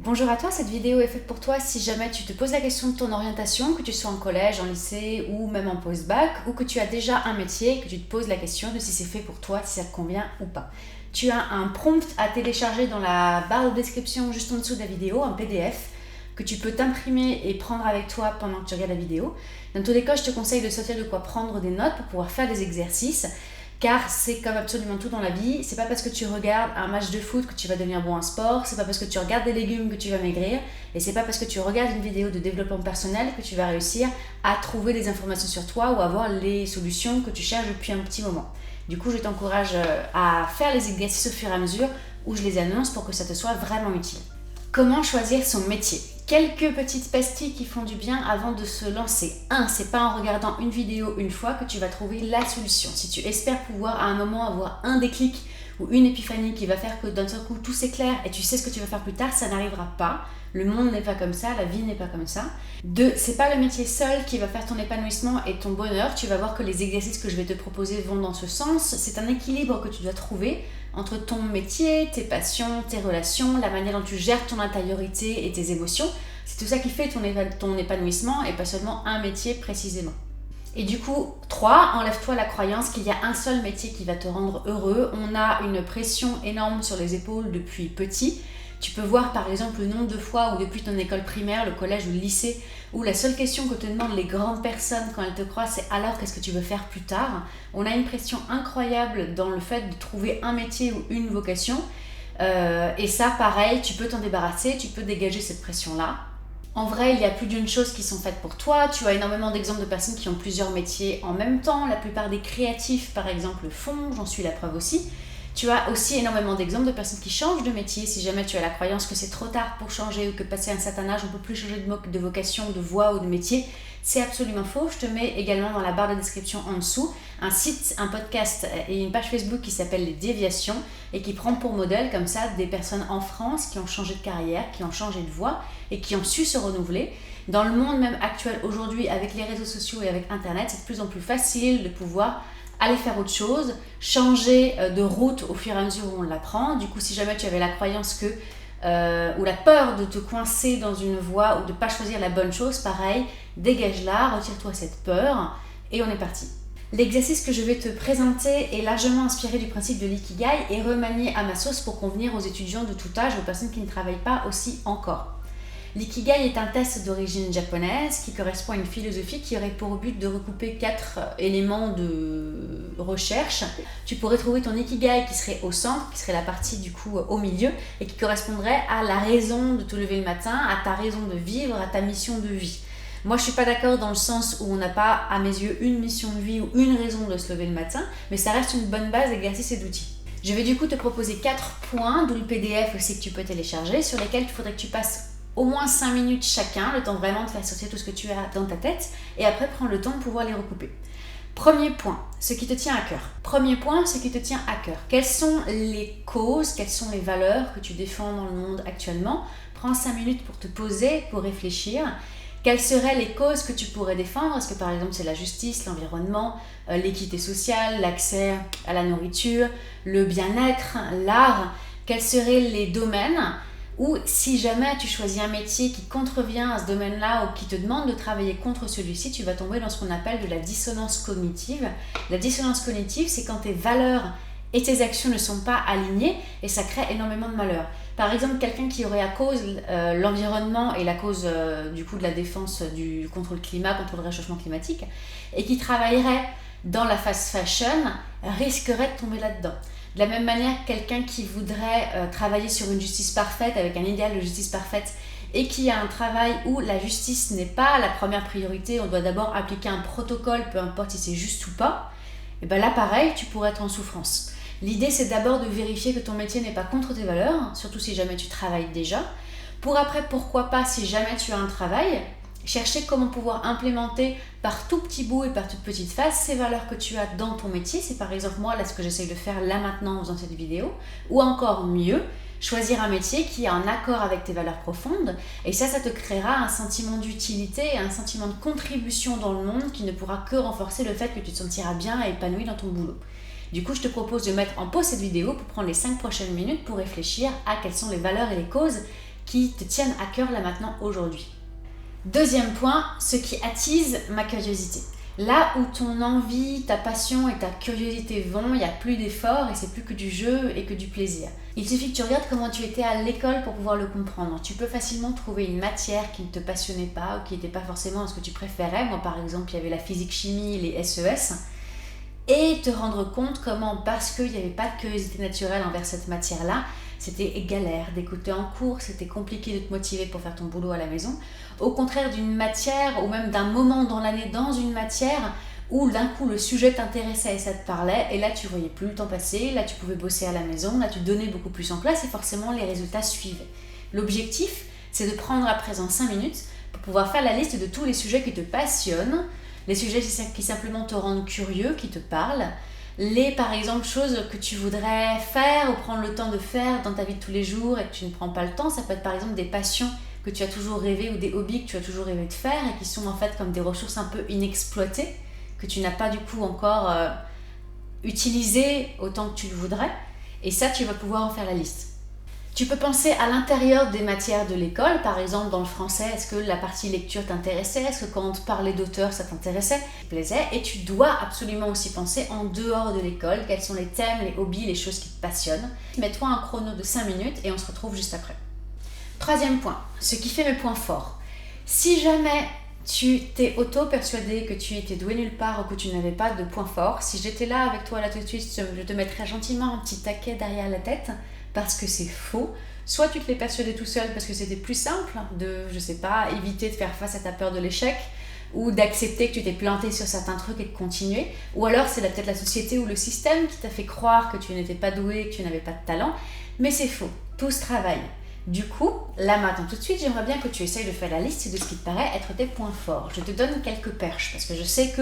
Bonjour à toi, cette vidéo est faite pour toi si jamais tu te poses la question de ton orientation, que tu sois en collège, en lycée ou même en post-bac, ou que tu as déjà un métier, que tu te poses la question de si c'est fait pour toi, si ça te convient ou pas. Tu as un prompt à télécharger dans la barre de description juste en dessous de la vidéo, un PDF, que tu peux t'imprimer et prendre avec toi pendant que tu regardes la vidéo. Dans tous les cas, je te conseille de sortir de quoi prendre des notes pour pouvoir faire des exercices. Car c'est comme absolument tout dans la vie, c'est pas parce que tu regardes un match de foot que tu vas devenir bon en sport, c'est pas parce que tu regardes des légumes que tu vas maigrir, et c'est pas parce que tu regardes une vidéo de développement personnel que tu vas réussir à trouver des informations sur toi ou avoir les solutions que tu cherches depuis un petit moment. Du coup, je t'encourage à faire les exercices au fur et à mesure où je les annonce pour que ça te soit vraiment utile. Comment choisir son métier ? Quelques petites pastilles qui font du bien avant de se lancer. 1. C'est pas en regardant une vidéo une fois que tu vas trouver la solution. Si tu espères pouvoir à un moment avoir un déclic ou une épiphanie qui va faire que d'un seul coup tout s'éclaire et tu sais ce que tu vas faire plus tard, ça n'arrivera pas. Le monde n'est pas comme ça, la vie n'est pas comme ça. 2. C'est pas le métier seul qui va faire ton épanouissement et ton bonheur. Tu vas voir que les exercices que je vais te proposer vont dans ce sens. C'est un équilibre que tu dois trouver entre ton métier, tes passions, tes relations, la manière dont tu gères ton intériorité et tes émotions. C'est tout ça qui fait ton épanouissement et pas seulement un métier précisément. Et du coup, 3, enlève-toi la croyance qu'il y a un seul métier qui va te rendre heureux. On a une pression énorme sur les épaules depuis petit. Tu peux voir par exemple le nombre de fois où depuis ton école primaire, le collège ou le lycée, où la seule question que te demandent les grandes personnes quand elles te croisent, c'est alors qu'est-ce que tu veux faire plus tard ? On a une pression incroyable dans le fait de trouver un métier ou une vocation. Et ça, pareil, tu peux t'en débarrasser, tu peux dégager cette pression-là. En vrai, il y a plus d'une chose qui sont faites pour toi. Tu as énormément d'exemples de personnes qui ont plusieurs métiers en même temps. La plupart des créatifs, par exemple, le font, j'en suis la preuve aussi. Tu as aussi énormément d'exemples de personnes qui changent de métier. Si jamais tu as la croyance que c'est trop tard pour changer ou que passé un certain âge, on ne peut plus changer de vocation, de voie ou de métier, c'est absolument faux. Je te mets également dans la barre de description en dessous un site, un podcast et une page Facebook qui s'appelle Les Déviations et qui prend pour modèle comme ça des personnes en France qui ont changé de carrière, qui ont changé de voie et qui ont su se renouveler. Dans le monde même actuel aujourd'hui, avec les réseaux sociaux et avec Internet, c'est de plus en plus facile de pouvoir aller faire autre chose, changer de route au fur et à mesure où on l'apprend. Du coup, si jamais tu avais la croyance que ou la peur de te coincer dans une voie ou de ne pas choisir la bonne chose, pareil, dégage-la, retire-toi cette peur et on est parti. L'exercice que je vais te présenter est largement inspiré du principe de l'ikigai et remanié à ma sauce pour convenir aux étudiants de tout âge, aux personnes qui ne travaillent pas aussi encore. L'ikigai est un test d'origine japonaise qui correspond à une philosophie qui aurait pour but de recouper 4 éléments de recherche. Tu pourrais trouver ton ikigai qui serait au centre, qui serait la partie du coup au milieu et qui correspondrait à la raison de te lever le matin, à ta raison de vivre, à ta mission de vie. Moi, je suis pas d'accord dans le sens où on n'a pas, à mes yeux, une mission de vie ou une raison de se lever le matin, mais ça reste une bonne base d'exercice et d'outils. Je vais du coup te proposer 4 points, d'où le PDF aussi que tu peux télécharger, sur lesquels il faudrait que tu passes au moins 5 minutes chacun, le temps vraiment de faire sortir tout ce que tu as dans ta tête, et après prendre le temps de pouvoir les recouper. Premier point, ce qui te tient à cœur. Premier point, ce qui te tient à cœur. Quelles sont les causes, quelles sont les valeurs que tu défends dans le monde actuellement ? Prends 5 minutes pour te poser, pour réfléchir. Quelles seraient les causes que tu pourrais défendre ? Est-ce que par exemple c'est la justice, l'environnement, l'équité sociale, l'accès à la nourriture, le bien-être, l'art ? Quels seraient les domaines ? Ou si jamais tu choisis un métier qui contrevient à ce domaine-là ou qui te demande de travailler contre celui-ci, tu vas tomber dans ce qu'on appelle de la dissonance cognitive. La dissonance cognitive, c'est quand tes valeurs et tes actions ne sont pas alignées et ça crée énormément de malheur. Par exemple, quelqu'un qui aurait à cause l'environnement et la cause du coup de la défense contre le climat, contre le réchauffement climatique, et qui travaillerait dans la fast fashion, risquerait de tomber là-dedans. De la même manière, quelqu'un qui voudrait travailler sur une justice parfaite, avec un idéal de justice parfaite, et qui a un travail où la justice n'est pas la première priorité, on doit d'abord appliquer un protocole, peu importe si c'est juste ou pas, et bien là pareil, tu pourrais être en souffrance. L'idée c'est d'abord de vérifier que ton métier n'est pas contre tes valeurs, surtout si jamais tu travailles déjà, pour après, pourquoi pas, si jamais tu as un travail, chercher comment pouvoir implémenter par tout petit bout et par toute petite phase ces valeurs que tu as dans ton métier. C'est par exemple moi là ce que j'essaye de faire là maintenant en faisant cette vidéo. Ou encore mieux, choisir un métier qui est en accord avec tes valeurs profondes. Et ça te créera un sentiment d'utilité et un sentiment de contribution dans le monde qui ne pourra que renforcer le fait que tu te sentiras bien et épanoui dans ton boulot. Du coup, je te propose de mettre en pause cette vidéo pour prendre les 5 prochaines minutes pour réfléchir à quelles sont les valeurs et les causes qui te tiennent à cœur là maintenant aujourd'hui. Deuxième point, ce qui attise ma curiosité. Là où ton envie, ta passion et ta curiosité vont, il n'y a plus d'effort et c'est plus que du jeu et que du plaisir. Il suffit que tu regardes comment tu étais à l'école pour pouvoir le comprendre. Tu peux facilement trouver une matière qui ne te passionnait pas ou qui n'était pas forcément ce que tu préférais. Moi par exemple, il y avait la physique-chimie, les SES. Et te rendre compte comment, parce qu'il n'y avait pas de curiosité naturelle envers cette matière-là, c'était galère d'écouter en cours, c'était compliqué de te motiver pour faire ton boulot à la maison. Au contraire d'une matière ou même d'un moment dans l'année dans une matière où d'un coup le sujet t'intéressait et ça te parlait, et là tu voyais plus le temps passer, là tu pouvais bosser à la maison, là tu donnais beaucoup plus en classe et forcément les résultats suivaient. L'objectif, c'est de prendre à présent 5 minutes pour pouvoir faire la liste de tous les sujets qui te passionnent, les sujets qui simplement te rendent curieux, qui te parlent, les par exemple choses que tu voudrais faire ou prendre le temps de faire dans ta vie de tous les jours et que tu ne prends pas le temps. Ça peut être par exemple des passions que tu as toujours rêvé ou des hobbies que tu as toujours rêvé de faire et qui sont en fait comme des ressources un peu inexploitées que tu n'as pas du coup encore utilisées autant que tu le voudrais, et ça tu vas pouvoir en faire la liste. Tu peux penser à l'intérieur des matières de l'école, par exemple dans le français, est-ce que la partie lecture t'intéressait, est-ce que quand on te parlait d'auteur ça t'intéressait, ça te plaisait, et tu dois absolument aussi penser en dehors de l'école, quels sont les thèmes, les hobbies, les choses qui te passionnent. Mets-toi un chrono de 5 minutes et on se retrouve juste après. Troisième point, ce qui fait mes points forts. Si jamais tu t'es auto-persuadé que tu étais doué nulle part ou que tu n'avais pas de points forts, si j'étais là avec toi là tout de suite, je te mettrais gentiment un petit taquet derrière la tête, parce que c'est faux. Soit tu te l'es persuadé tout seul parce que c'était plus simple de, je sais pas, éviter de faire face à ta peur de l'échec ou d'accepter que tu t'es planté sur certains trucs et de continuer, ou alors c'est peut-être la société ou le système qui t'a fait croire que tu n'étais pas doué, que tu n'avais pas de talent, mais c'est faux, tout se travaille. Du coup, là maintenant tout de suite, j'aimerais bien que tu essayes de faire la liste de ce qui te paraît être tes points forts. Je te donne quelques perches parce que je sais que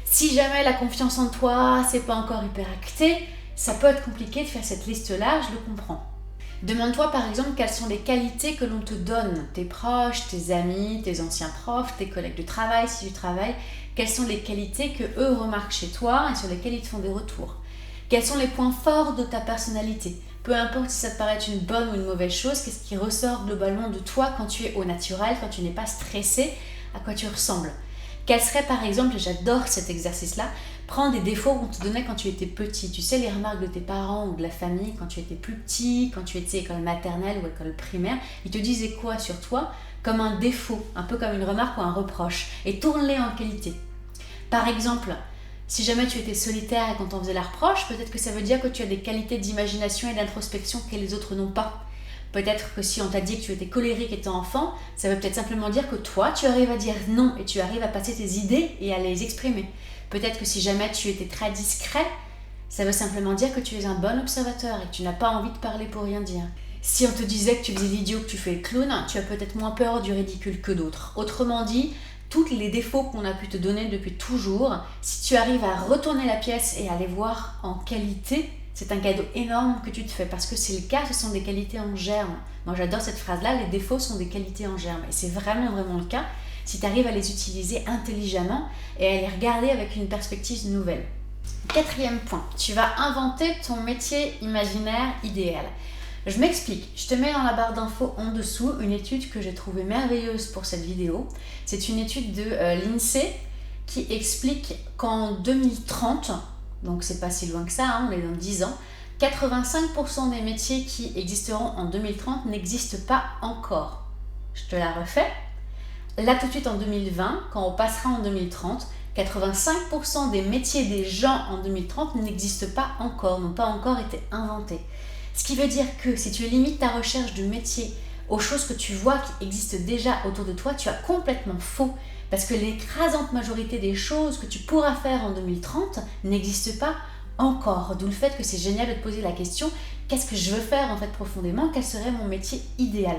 si jamais la confiance en toi, c'est pas encore hyper acté, ça peut être compliqué de faire cette liste-là, je le comprends. Demande-toi par exemple quelles sont les qualités que l'on te donne, tes proches, tes amis, tes anciens profs, tes collègues de travail si tu travailles, quelles sont les qualités que eux remarquent chez toi et sur lesquelles ils te font des retours. Quels sont les points forts de ta personnalité? Peu importe si ça te paraît une bonne ou une mauvaise chose, qu'est-ce qui ressort globalement de toi quand tu es au naturel, quand tu n'es pas stressé, à quoi tu ressembles? Quel serait par exemple, j'adore cet exercice-là, prends des défauts qu'on te donnait quand tu étais petit. Tu sais, les remarques de tes parents ou de la famille quand tu étais plus petit, quand tu étais école maternelle ou école primaire, ils te disaient quoi sur toi comme un défaut, un peu comme une remarque ou un reproche, et tourne-les en qualité. Par exemple, si jamais tu étais solitaire et qu'on t'en faisait la reproche, peut-être que ça veut dire que tu as des qualités d'imagination et d'introspection que les autres n'ont pas. Peut-être que si on t'a dit que tu étais colérique étant enfant, ça veut peut-être simplement dire que toi, tu arrives à dire non et tu arrives à passer tes idées et à les exprimer. Peut-être que si jamais tu étais très discret, ça veut simplement dire que tu es un bon observateur et que tu n'as pas envie de parler pour rien dire. Si on te disait que tu faisais l'idiot, que tu fais le clown, tu as peut-être moins peur du ridicule que d'autres. Autrement dit, tous les défauts qu'on a pu te donner depuis toujours, si tu arrives à retourner la pièce et à les voir en qualité, c'est un cadeau énorme que tu te fais parce que c'est le cas, ce sont des qualités en germe. Moi j'adore cette phrase-là, les défauts sont des qualités en germe. Et c'est vraiment le cas si tu arrives à les utiliser intelligemment et à les regarder avec une perspective nouvelle. Quatrième point, tu vas inventer ton métier imaginaire idéal. Je m'explique, je te mets dans la barre d'infos en dessous une étude que j'ai trouvée merveilleuse pour cette vidéo. C'est une étude de l'INSEE qui explique qu'en 2030, donc c'est pas si loin que ça, on est dans 10 ans, 85% des métiers qui existeront en 2030 n'existent pas encore. Je te la refais. Là tout de suite en 2020, quand on passera en 2030, 85% des métiers des gens en 2030 n'existent pas encore, n'ont pas encore été inventés. Ce qui veut dire que si tu limites ta recherche de métier aux choses que tu vois qui existent déjà autour de toi, tu as complètement faux. Parce que l'écrasante majorité des choses que tu pourras faire en 2030 n'existent pas encore. D'où le fait que c'est génial de te poser la question, qu'est-ce que je veux faire en fait profondément? Quel serait mon métier idéal?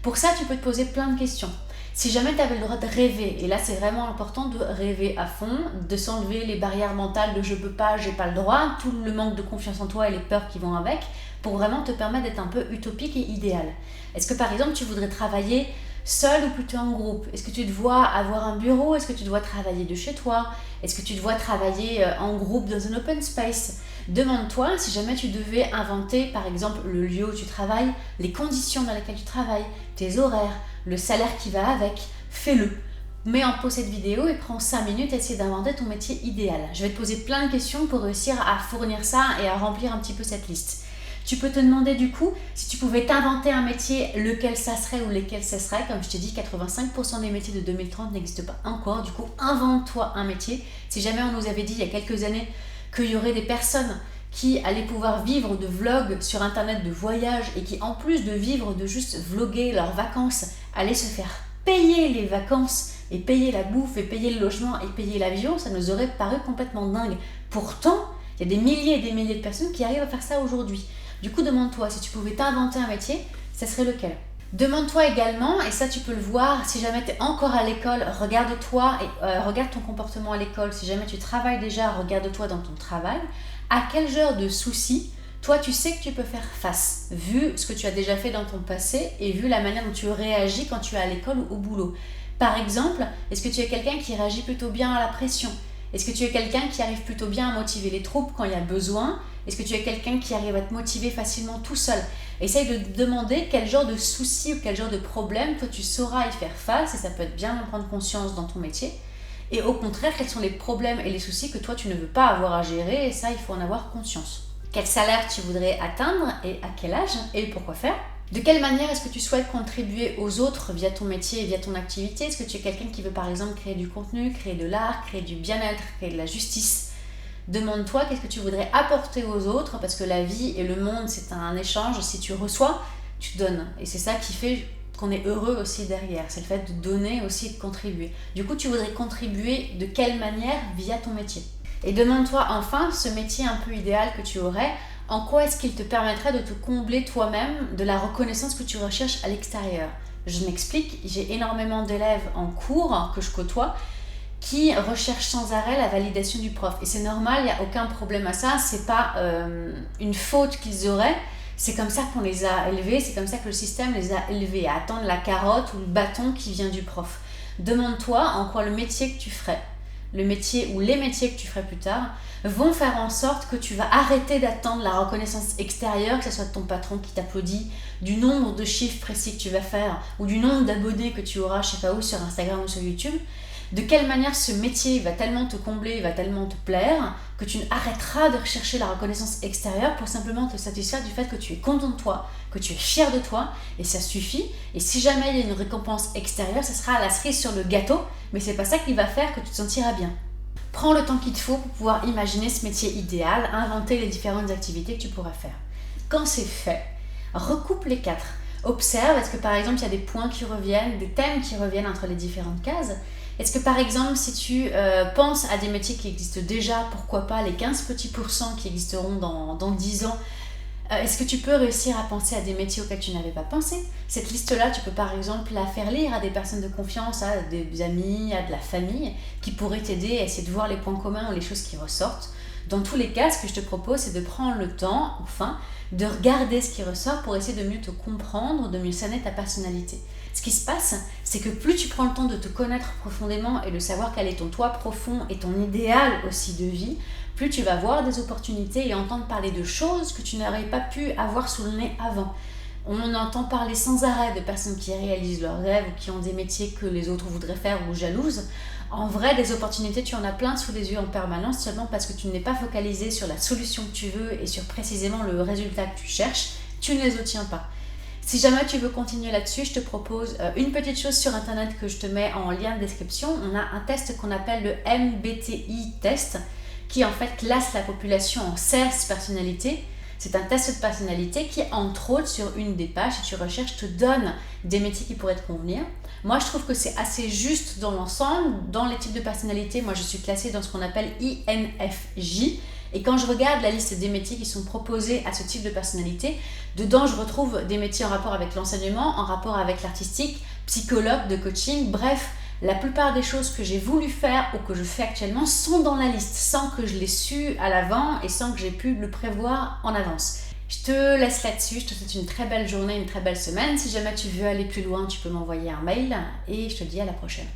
Pour ça, tu peux te poser plein de questions. Si jamais tu avais le droit de rêver, et là c'est vraiment important de rêver à fond, de s'enlever les barrières mentales de je peux pas, j'ai pas le droit, tout le manque de confiance en toi et les peurs qui vont avec, pour vraiment te permettre d'être un peu utopique et idéal. Est-ce que par exemple tu voudrais travailler seul ou plutôt en groupe? Est-ce que tu te vois avoir un bureau? Est-ce que tu dois travailler de chez toi? Est-ce que tu dois travailler en groupe dans un open space? Demande-toi si jamais tu devais inventer par exemple le lieu où tu travailles, les conditions dans lesquelles tu travailles, tes horaires, le salaire qui va avec, fais-le. Mets en pause cette vidéo et prends 5 minutes à essayer d'inventer ton métier idéal. Je vais te poser plein de questions pour réussir à fournir ça et à remplir un petit peu cette liste. Tu peux te demander du coup, si tu pouvais t'inventer un métier, lequel ça serait ou lesquels ça serait. Comme je t'ai dit, 85% des métiers de 2030 n'existent pas encore. Du coup, invente-toi un métier. Si jamais on nous avait dit il y a quelques années qu'il y aurait des personnes qui allaient pouvoir vivre de vlogs sur internet de voyage et qui en plus de vivre de juste vlogger leurs vacances, allaient se faire payer les vacances et payer la bouffe et payer le logement et payer l'avion, ça nous aurait paru complètement dingue. Pourtant, il y a des milliers et des milliers de personnes qui arrivent à faire ça aujourd'hui. Du coup, demande-toi, si tu pouvais t'inventer un métier, ça serait lequel? Demande-toi également, et ça tu peux le voir, si jamais tu es encore à l'école, regarde-toi et regarde ton comportement à l'école. Si jamais tu travailles déjà, regarde-toi dans ton travail. À quel genre de soucis, toi tu sais que tu peux faire face, vu ce que tu as déjà fait dans ton passé et vu la manière dont tu réagis quand tu es à l'école ou au boulot. Par exemple, est-ce que tu es quelqu'un qui réagit plutôt bien à la pression? Est-ce que tu es quelqu'un qui arrive plutôt bien à motiver les troupes quand il y a besoin? Est-ce que tu es quelqu'un qui arrive à te motiver facilement tout seul? Essaye de te demander quel genre de soucis ou quel genre de problème toi tu sauras y faire face, et ça peut être bien d'en prendre conscience dans ton métier. Et au contraire, quels sont les problèmes et les soucis que toi tu ne veux pas avoir à gérer, et ça il faut en avoir conscience. Quel salaire tu voudrais atteindre et à quel âge et pourquoi faire? De quelle manière est-ce que tu souhaites contribuer aux autres via ton métier et via ton activité? Est-ce que tu es quelqu'un qui veut par exemple créer du contenu, créer de l'art, créer du bien-être, créer de la justice? Demande-toi qu'est-ce que tu voudrais apporter aux autres, parce que la vie et le monde c'est un échange. Si tu reçois, tu donnes, et c'est ça qui fait qu'on est heureux aussi derrière, c'est le fait de donner aussi et de contribuer. Du coup, tu voudrais contribuer de quelle manière via ton métier? Et demande-toi enfin, ce métier un peu idéal que tu aurais, en quoi est-ce qu'il te permettrait de te combler toi-même de la reconnaissance que tu recherches à l'extérieur? Je m'explique, j'ai énormément d'élèves en cours que je côtoie qui recherchent sans arrêt la validation du prof. Et c'est normal, il n'y a aucun problème à ça, c'est pas une faute qu'ils auraient, c'est comme ça qu'on les a élevés, c'est comme ça que le système les a élevés, à attendre la carotte ou le bâton qui vient du prof. Demande-toi en quoi le métier que tu ferais, le métier ou les métiers que tu ferais plus tard, vont faire en sorte que tu vas arrêter d'attendre la reconnaissance extérieure, que ce soit de ton patron qui t'applaudit, du nombre de chiffres précis que tu vas faire, ou du nombre d'abonnés que tu auras, je sais pas où, sur Instagram ou sur YouTube. De quelle manière ce métier va tellement te combler, va tellement te plaire, que tu arrêteras de rechercher la reconnaissance extérieure pour simplement te satisfaire du fait que tu es content de toi, que tu es fier de toi, et ça suffit. Et si jamais il y a une récompense extérieure, ça sera la cerise sur le gâteau, mais c'est pas ça qui va faire que tu te sentiras bien. Prends le temps qu'il te faut pour pouvoir imaginer ce métier idéal, inventer les différentes activités que tu pourras faire. Quand c'est fait, recoupe les 4. Observe, est-ce que par exemple il y a des points qui reviennent, des thèmes qui reviennent entre les différentes cases? Est-ce que par exemple, si tu penses à des métiers qui existent déjà, pourquoi pas les 15 petits pourcents qui existeront dans 10 ans, est-ce que tu peux réussir à penser à des métiers auxquels tu n'avais pas pensé? Cette liste-là, tu peux par exemple la faire lire à des personnes de confiance, à des amis, à de la famille, qui pourraient t'aider à essayer de voir les points communs ou les choses qui ressortent. Dans tous les cas, ce que je te propose, c'est de prendre le temps, enfin, de regarder ce qui ressort pour essayer de mieux te comprendre, de mieux cerner ta personnalité. Ce qui se passe, c'est que plus tu prends le temps de te connaître profondément et de savoir quel est ton toi profond et ton idéal aussi de vie, plus tu vas voir des opportunités et entendre parler de choses que tu n'aurais pas pu avoir sous le nez avant. On entend parler sans arrêt de personnes qui réalisent leurs rêves ou qui ont des métiers que les autres voudraient faire ou jalouses. En vrai, des opportunités, tu en as plein sous les yeux en permanence, seulement parce que tu n'es pas focalisé sur la solution que tu veux et sur précisément le résultat que tu cherches, tu ne les obtiens pas. Si jamais tu veux continuer là-dessus, je te propose une petite chose sur internet que je te mets en lien de description. On a un test qu'on appelle le MBTI test, qui en fait classe la population en 16 personnalités. C'est un test de personnalité qui, entre autres, sur une des pages, si tu recherches, te donne des métiers qui pourraient te convenir. Moi, je trouve que c'est assez juste dans l'ensemble. Dans les types de personnalités, moi, je suis classée dans ce qu'on appelle INFJ. Et quand je regarde la liste des métiers qui sont proposés à ce type de personnalité, dedans, je retrouve des métiers en rapport avec l'enseignement, en rapport avec l'artistique, psychologue, de coaching, bref. La plupart des choses que j'ai voulu faire ou que je fais actuellement sont dans la liste, sans que je l'ai su à l'avant et sans que j'ai pu le prévoir en avance. Je te laisse là-dessus, je te souhaite une très belle journée, une très belle semaine. Si jamais tu veux aller plus loin, tu peux m'envoyer un mail et je te dis à la prochaine.